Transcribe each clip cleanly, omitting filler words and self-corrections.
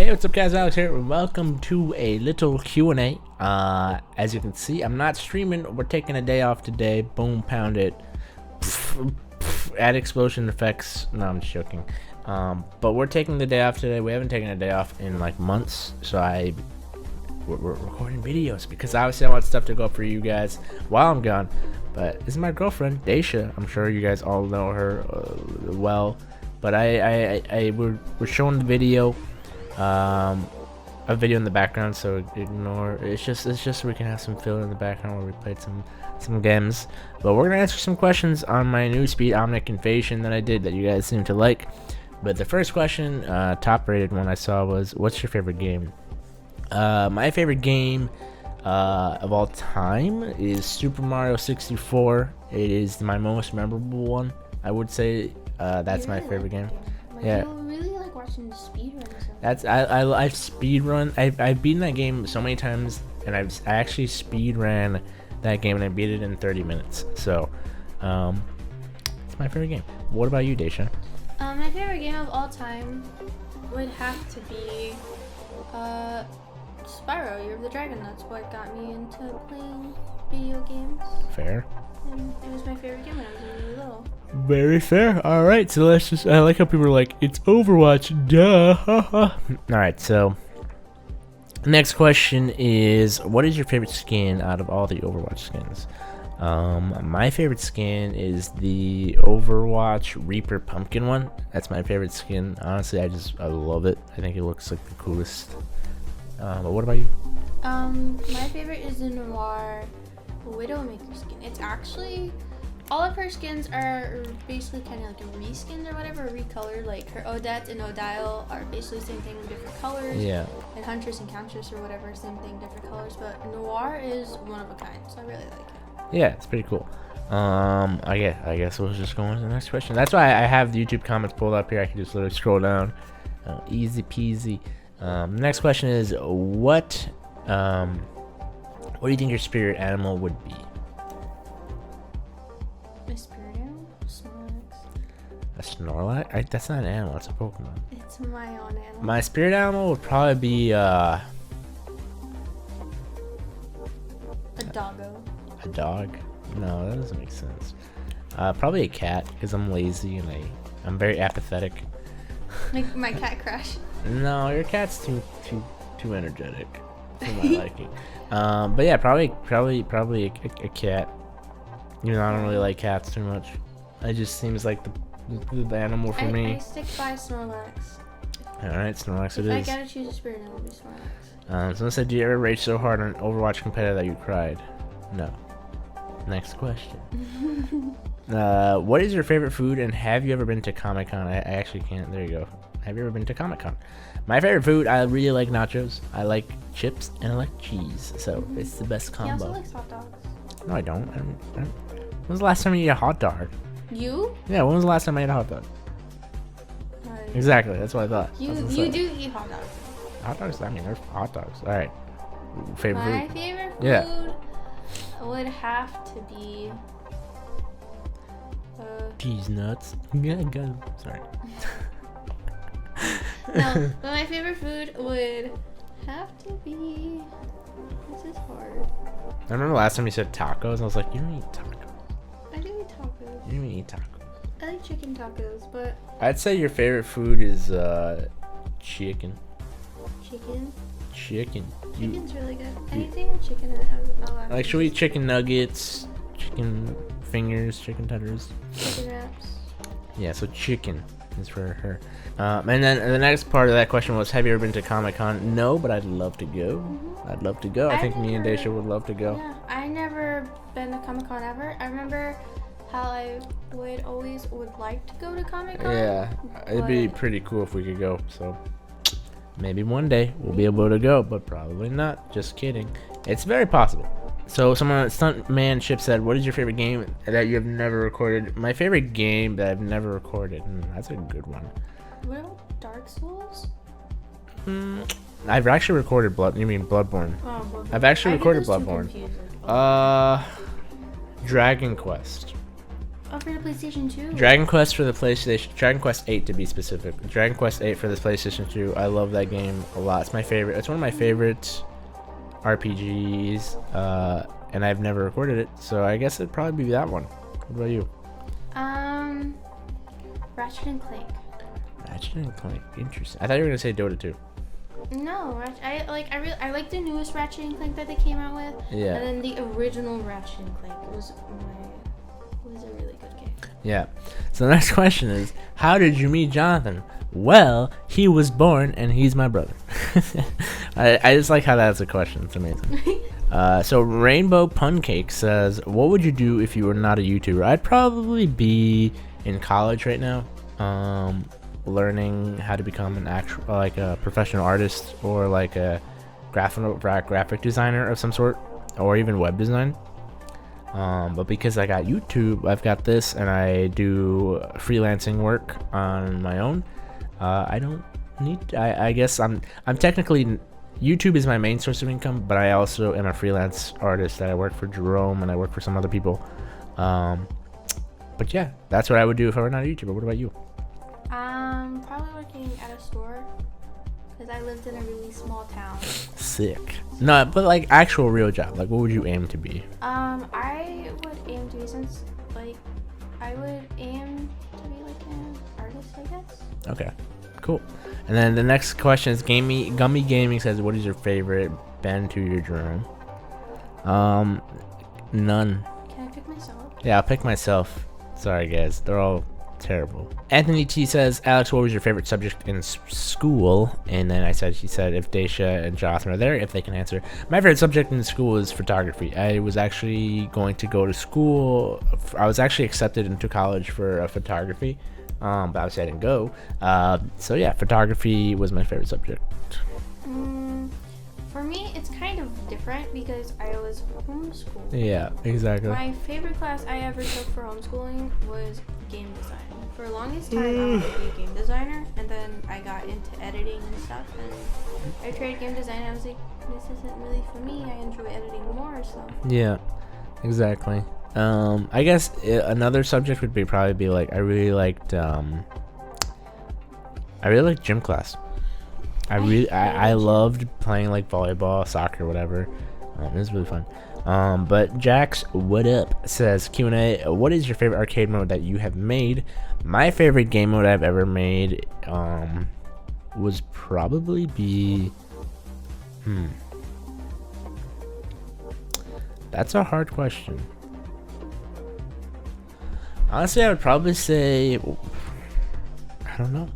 Hey, what's up guys, Alex here, and welcome to a little Q&A. As you can see, I'm not streaming, we're taking a day off today. Boom, pound it. Add explosion effects. No, I'm just joking. But we're taking the day off today. We haven't taken a day off in like months, so we're recording videos because obviously I want stuff to go up for you guys while I'm gone. But this is my girlfriend, Daisha. I'm sure you guys all know her well. But we're showing the video. A video in the background, so ignore. It's just so we can have some fill in the background where we played some games. But we're gonna answer some questions on my new Speed Omnic invasion that I did that you guys seem to like. But the first question, top rated one I saw, was what's your favorite game? My favorite game of all time is Super Mario 64. It is my most memorable one. I would say that's my favorite game. Yeah. Watching the speedruns. That's I speedrun. I've beaten that game so many times, and I actually speedran that game and I beat it in 30 minutes. So, it's my favorite game. What about you, Daisha? My favorite game of all time would have to be Spyro, Year of the Dragon. That's what got me into playing video games. Fair. And it was my favorite game when I was really little. Very fair. All right, so let's just. I like how people are like, "It's Overwatch, duh." All right, so next question is, what is your favorite skin out of all the Overwatch skins? My favorite skin is the Overwatch Reaper Pumpkin one. That's my favorite skin. Honestly, I love it. I think it looks like the coolest. But what about you? My favorite is the Noir Widowmaker skin. It's actually, all of her skins are basically kind of like a reskins or whatever, recolored. Like her Odette and Odile are basically the same thing with different colors. Yeah. And Huntress and Countess or whatever, same thing, different colors. But Noir is one of a kind, so I really like it. Yeah, it's pretty cool. I guess we'll just go on to the next question. That's why I have the YouTube comments pulled up here. I can just literally scroll down. Easy peasy. Next question is, what do you think your spirit animal would be? My spirit animal? Snorlax. A Snorlax? That's not an animal, it's a Pokemon. It's my own animal. My spirit animal would probably be a doggo. A dog? No, that doesn't make sense. Probably a cat, because I'm lazy and I'm very apathetic. Like my cat Crash. No, your cat's too energetic for my liking. But yeah, probably a cat. Even though I don't really like cats too much. It just seems like the animal for me. I stick by Snorlax. Alright, Snorlax it is. If I gotta choose a spirit animal, it'll be Snorlax. Someone said, do you ever rage so hard on Overwatch competitive that you cried? No. Next question. What is your favorite food, and have you ever been to Comic-Con? I actually can't. There you go. Have you ever been to Comic-Con? My favorite food, I really like nachos. I like chips, and I like cheese. So it's the best combo. He also likes hot dogs. No, I don't. When was the last time you ate a hot dog? You? Yeah, when was the last time I ate a hot dog? Exactly, that's what I thought. You do eat hot dogs. Hot dogs? I mean, they're hot dogs. All right. Favorite My food? favorite food would have to be cheese nuts. Yeah, got 'em. Sorry. No, but my favorite food would have to be. This is hard. I remember last time you said tacos, and I was like, you don't eat tacos. I do eat tacos. You don't eat tacos. I like chicken tacos, but I'd say your favorite food is chicken. chicken. Chicken's really good. Anything with chicken in it, I'll I like, should we eat chicken nuggets, chicken fingers, chicken tenders? Chicken wraps. Yeah, so chicken is for her. And then the next part of that question was, have you ever been to Comic-Con? No, but I'd love to go. I'd love to go. I think me and Daisha would love to go. Yeah, I never been to Comic-Con ever. I remember how I would like to go to Comic-Con. Yeah, it'd be pretty cool if we could go. So maybe one day we'll be able to go, but probably not. Just kidding. It's very possible. So someone, Stuntman Chip, said, what is your favorite game that you have never recorded? My favorite game that I've never recorded. That's a good one. What about Dark Souls? I've actually recorded You mean Bloodborne? Oh, Bloodborne. I've actually recorded Bloodborne. Dragon Quest. for the PlayStation 2. Dragon Quest for the PlayStation. Dragon Quest 8 to be specific. Dragon Quest 8 for the PlayStation 2. I love that game a lot. It's my favorite. It's one of my favorite RPGs. And I've never recorded it, so I guess it'd probably be that one. What about you? Ratchet and Clank. Ratchet and Clank. Interesting. I thought you were gonna say Dota 2. No, I like the newest Ratchet and Clank that they came out with. Yeah. And then the original Ratchet and Clank was a really good game. Yeah. So the next question is, how did you meet Jonathan? Well, he was born and he's my brother. I just like how that's a question. It's amazing. So Rainbow Puncake says, what would you do if you were not a YouTuber? I'd probably be in college right now, learning how to become an actual, like a professional artist or like a graphic designer of some sort, or even web design. But because I got YouTube, I've got this, and I do freelancing work on my own. I don't need. I guess I'm technically. YouTube is my main source of income, but I also am a freelance artist. I work for Jerome and I work for some other people. But yeah, that's what I would do if I were not a YouTuber. What about you? Probably working at a store, because I lived in a really small town. Sick. No, but like actual real job. Like, what would you aim to be? I would aim to be an artist, I guess. Okay, cool. And then the next question is Gummy Gaming says, what is your favorite band to your Jerome? None. Can I pick myself? Yeah, I'll pick myself. Sorry guys, they're all terrible. Anthony T says, Alex, what was your favorite subject in school? And then he said if Daisha and Jonathan are there, if they can answer. My favorite subject in school is photography. I was actually going to go to school. I was actually accepted into college for photography. But obviously I didn't go. So yeah, photography was my favorite subject. For me, it's kind of different because I was homeschooled. Yeah, exactly. My favorite class I ever took for homeschooling was game design. For the longest time, I wanted to be a game designer, and then I got into editing and stuff, and I tried game design, and I was like, this isn't really for me. I enjoy editing more, so. Yeah, exactly. I guess another subject would probably be like I really liked gym class. I loved playing like volleyball, soccer, whatever. It was really fun. But Jax, what up, says Q&A, what is your favorite arcade mode that you have made? My favorite game mode I've ever made was probably be that's a hard question. Honestly, I would probably say I don't know.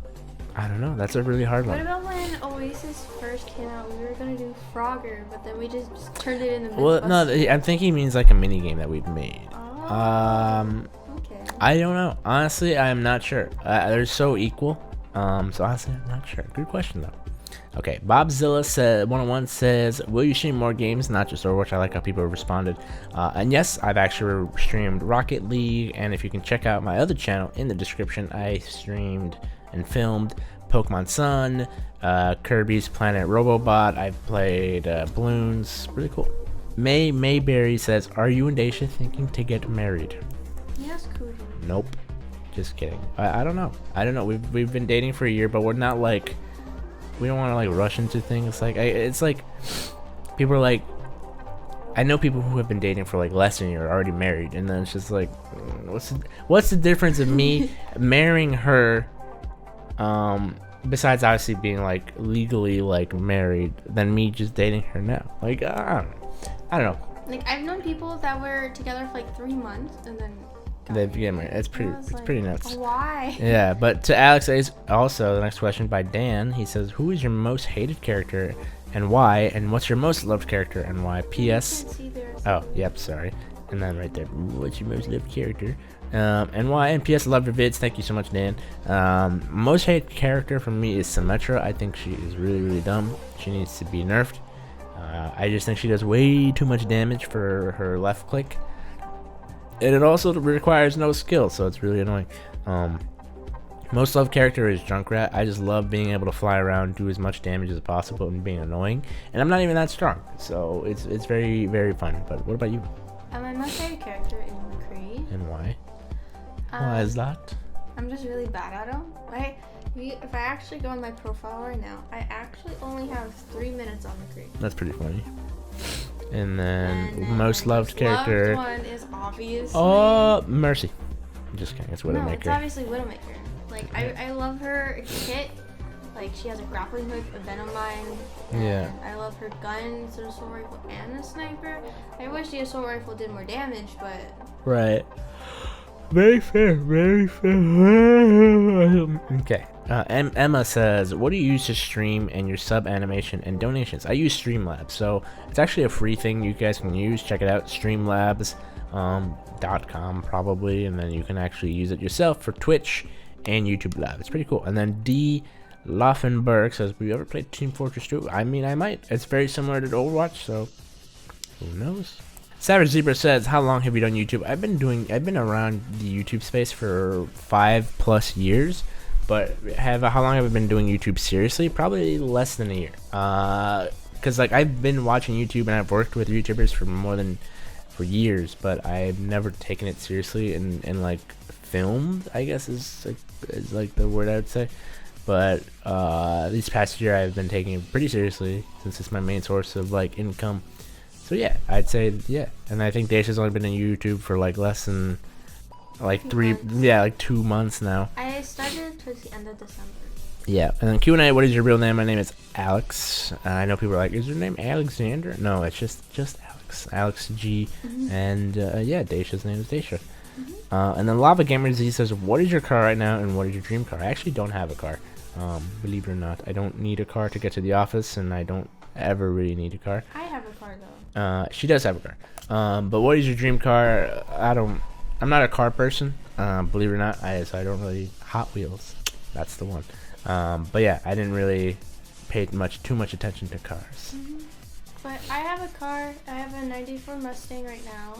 That's a really hard one. What about when Oasis first came out? We were gonna do Frogger, but then we just turned it into. Well, no, I'm thinking he means like a mini game that we've made. Oh, okay. I don't know. Honestly, I'm not sure. They're so equal. So honestly, I'm not sure. Good question though. Okay, Bobzilla said 101 says, will you stream more games, not just Overwatch? I like how people responded. And yes, I've actually streamed Rocket League, and if you can check out my other channel in the description, I streamed and filmed Pokemon Sun, Kirby's Planet Robobot. I've played Balloons. Really cool. Mayberry says, are you and Daisha thinking to get married? Yes, Cody. Nope. Just kidding. I don't know. We've been dating for a year, but we're not like, we don't want to like rush into things. Like it's like people are like, I know people who have been dating for like less than a year are already married, and then it's just like, what's the difference of me marrying her, besides obviously being like legally like married, than me just dating her now? Like I don't know. Like I've known people that were together for like 3 months and then they've get married. It's pretty nuts. Why? Yeah, but to Alex is also the next question by Dan. He says, who is your most hated character and why? And what's your most loved character and why? P.S. Oh, yep, sorry. And then right there, what's your most loved character? And why? And P.S. love your vids. Thank you so much, Dan. Most hated character for me is Symmetra. I think she is really, really dumb. She needs to be nerfed. I just think she does way too much damage for her left click. And it also requires no skill, so it's really annoying. Most loved character is Junkrat. I just love being able to fly around, do as much damage as possible, and being annoying. And I'm not even that strong, so it's very, very fun. But what about you? My most favorite character is McCree. And why? Why is that? I'm just really bad at them. If I actually go on my profile right now, I actually only have 3 minutes on the screen. That's pretty funny. And then And then most my loved character. Loved one is obviously. Oh, Mercy. I'm just kidding. It's No, Widowmaker. it's obviously Widowmaker. Like I love her kit. Like she has a grappling hook, a venom mine. Yeah. I love her gun, so assault rifle and a sniper. I wish the assault rifle did more damage, but. Right. Very fair. Very fair. Okay. Emma says, what do you use to stream and your sub animation and donations? I use Streamlabs, so it's actually a free thing you guys can use. Check it out, streamlabs.com probably, and then you can actually use it yourself for Twitch and YouTube Live. It's pretty cool. And then D. Laufenberg says, have you ever played Team Fortress 2? I mean, I might. It's very similar to Overwatch, so who knows? Savage Zebra says, how long have you done YouTube? I've been around the YouTube space for 5+ years, but how long have I been doing YouTube seriously? Probably less than a year. Cause like I've been watching YouTube and I've worked with YouTubers for years, but I've never taken it seriously and like filmed, I guess is like the word I would say. But this past year I've been taking it pretty seriously since it's my main source of like income. So yeah, I'd say yeah. And I think Daisha's only been on YouTube for like less than like 2 months now. I started towards the end of December. Yeah, and then Q&A, what is your real name? My name is Alex. I know people are like, is your name Alexander? No, it's just Alex. Alex G. Mm-hmm. And yeah, Daisha's name is Daisha. Mm-hmm. And then Lava Gamer Z says, what is your car right now and what is your dream car? I actually don't have a car. Believe it or not, I don't need a car to get to the office, and I don't ever really need a car. I have a car though. She does have a car. But what is your dream car? I'm not a car person. Believe it or not, so I don't really Hot Wheels. That's the one. But yeah, I didn't really pay too much attention to cars. Mm-hmm. But I have a car. I have a '94 Mustang right now.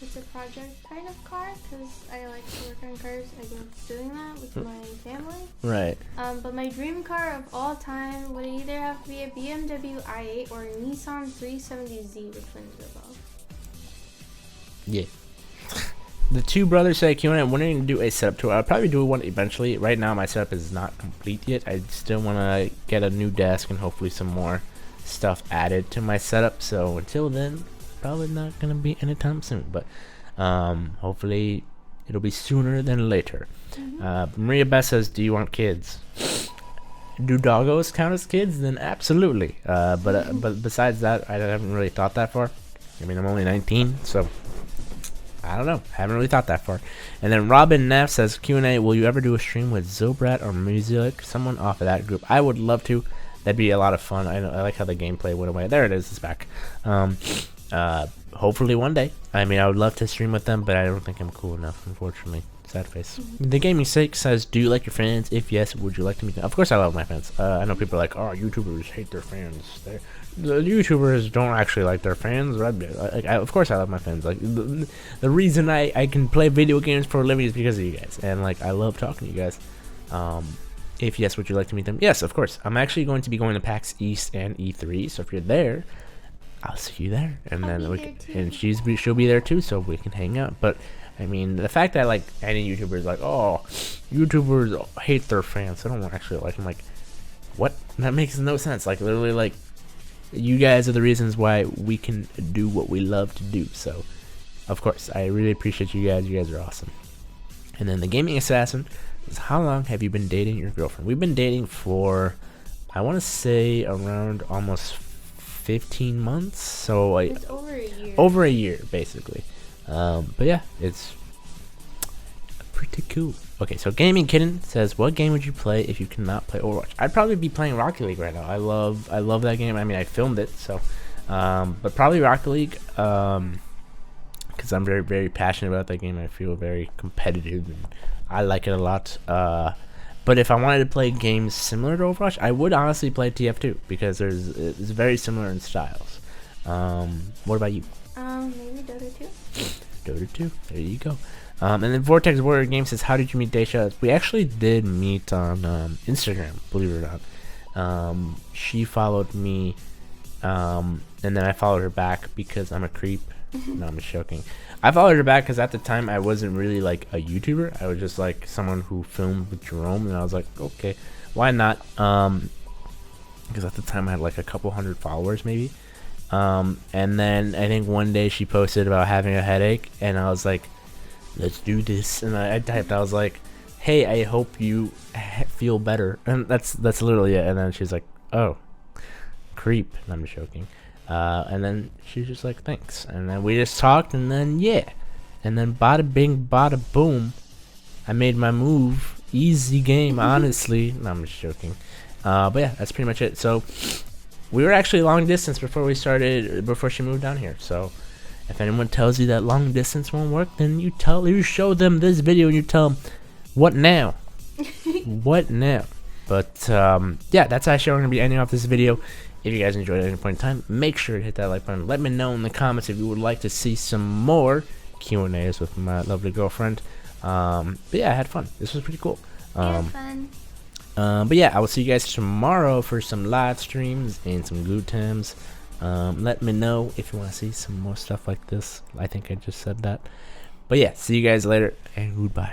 It's a project kind of car because I like to work on cars. I grew up doing that with my family. Right. But my dream car of all time would either have to be a BMW i8 or a Nissan 370Z. Which one's your love? Yeah. The two brothers say, Q&A, I'm wanting to do a setup tour. I'll probably do one eventually. Right now, my setup is not complete yet. I still want to get a new desk and hopefully some more stuff added to my setup. So until then, probably not going to be anytime soon. But hopefully, it'll be sooner than later. Mm-hmm. Maria Beth says, do you want kids? Do doggos count as kids? Then absolutely. But besides that, I haven't really thought that far. I mean, I'm only 19, so I don't know. Haven't really thought that far. And then Robin Neff says, Q&A, will you ever do a stream with Zobrat or Music? Someone off of that group. I would love to. That'd be a lot of fun. I like how the gameplay went away. There it is. It's back. Hopefully one day. I mean, I would love to stream with them, but I don't think I'm cool enough, unfortunately. Sad face. The Gaming Sake says, do you like your fans? If yes, would you like to meet them? Of course I love my fans. I know people are like, oh, YouTubers hate their fans. The YouTubers don't actually like their fans. Of course I love my fans. Like the reason I can play video games for a living is because of you guys. And like I love talking to you guys. If yes, would you like to meet them? Yes, of course. I'm actually going to be going to PAX East and E3. So if you're there, I'll see you there. And she'll be there too, so we can hang out. But I mean, the fact that like any YouTubers like, oh, YouTubers hate their fans. I don't actually like them. Like, what? That makes no sense. Like literally, like you guys are the reasons why we can do what we love to do. So, of course, I really appreciate you guys. You guys are awesome. And then the Gaming Assassin is, how long have you been dating your girlfriend? We've been dating for, I want to say, around almost 15 months. So it's over a year. Over a year, basically. But yeah, it's pretty cool. Okay, so Gaming Kitten says, what game would you play if you cannot play Overwatch? I'd probably be playing Rocket League right now. I love that game. I mean, I filmed it, so but probably Rocket League, because I'm very, very passionate about that game. I feel very competitive and I like it a lot. But if I wanted to play games similar to Overwatch, I would honestly play TF2 because it's very similar in styles. What about you? Maybe Dota 2. Dota 2. There you go. And then Vortex Warrior Game says, how did you meet Daisha? We actually did meet on Instagram, believe it or not. She followed me And then I followed her back because I'm a creep. No, I'm just joking. I followed her back because at the time I wasn't really like a YouTuber. I was just like someone who filmed with Jerome, and I was like, okay, why not? Because at the time I had like a couple hundred followers maybe. And then I think one day she posted about having a headache, and I was like, let's do this. And I typed, I was like, hey, I hope you feel better. And that's literally it. And then she's like, oh, creep. And I'm just joking. And then she's just like, thanks. And then we just talked, and then yeah. And then bada bing, bada boom. I made my move. Easy game, honestly. No, I'm just joking. But yeah, that's pretty much it. So we were actually long distance before she moved down here. So if anyone tells you that long distance won't work, then you show them this video and you tell them, what now? What now? But yeah, that's actually going to be ending off this video. If you guys enjoyed it at any point in time, make sure to hit that like button. Let me know in the comments if you would like to see some more Q&As with my lovely girlfriend. But yeah, I had fun. This was pretty cool. Fun. But yeah, I will see you guys tomorrow for some live streams and some good times. Let me know if you want to see some more stuff like this. I think I just said that. But yeah, see you guys later, and goodbye.